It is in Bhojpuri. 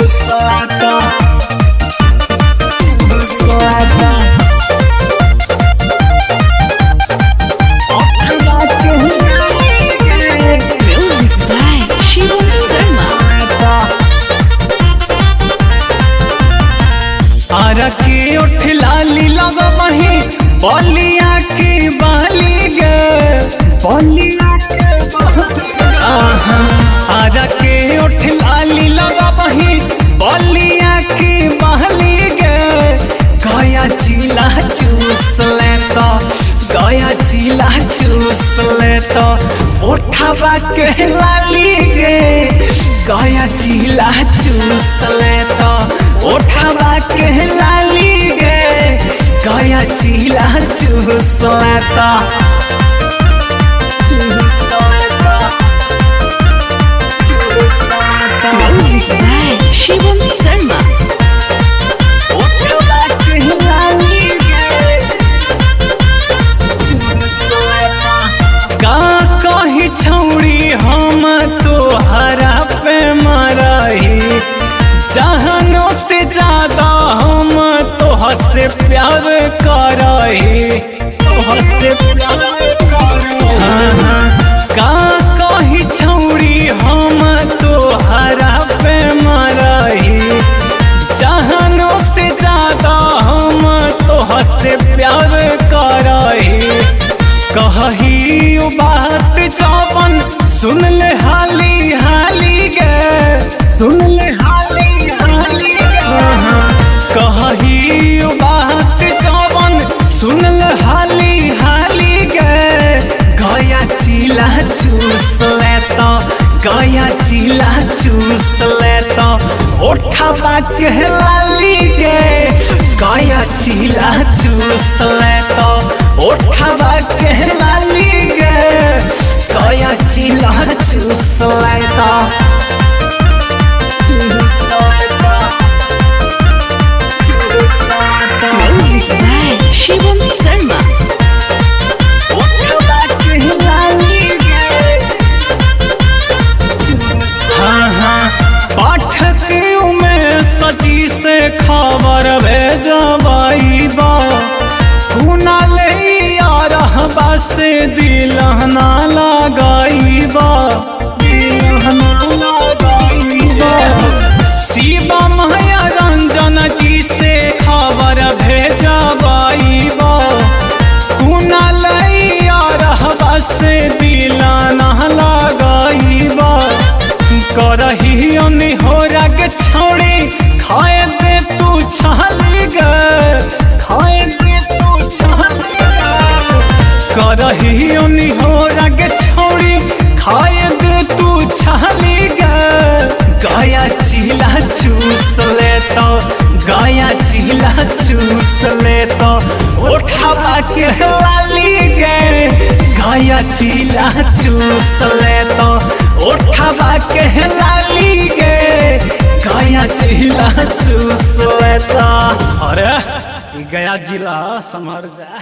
चूसलाता चूसलाता ओठवा के Music by Shivam Sharma. Ara के ओठ लाली लगबही बलिया के बहली गे बलिया के बहली आरा के ओठ लाली लगबही बलिया के बहली गे गया जिला चूस लेता गया जिला चूस लेता ओठवा के लाली गे गया जिला चूस लेता ओठवा के लाली गे गया जिला चूस लेता चूस लेता चूस लेता Music by Shivam Sharma. ओठवा के लाली गे चूस लेता का कही छौड़ी हम तोहरा पे मरही जहानों से ज्यादा हम तोहर से प्यार करही तोहर से प्यार करही का कही छौड़ी हम तोहरा पे मरही जहानों से ज्यादा हम तोहर से प्यार करही कही बात जवन सुन ले हाली हाली गे सुन ले हाली हाली गे कही बात जवन सुन ले हाली हाली गे गया जिला चूस लेता गया जिला चूस लेता ओठवा के लाली गे गया जिला चूस लेता ओठवा के लाली गे गया जिला चूस लेता चूस लेता चूस लेता Music by Shivam Sharma. ओठवा के लाली गे पाठक में सची से खबर भेजबाई बा कुना ले यारहबा से दिलहना लगाईबा दिलहना लगाईबा शिवा माया रंजन जी से खबर भेजबाई बा कुना ले यारहबा से दिलहना लगाईबा करही निहोरा के छौड़ी खाए दे तू छाली गे खाए दे तू छाली गे करही निहोरा के छौड़ी खाए दे तू छाली गे गया जिला चूस लेता गया जिला चूस लेता ओठवा के लाली गे गया जिला चूस लेता ओठवा के लाली गे गया जिला चूस लेता अरे गया जिला समर जा।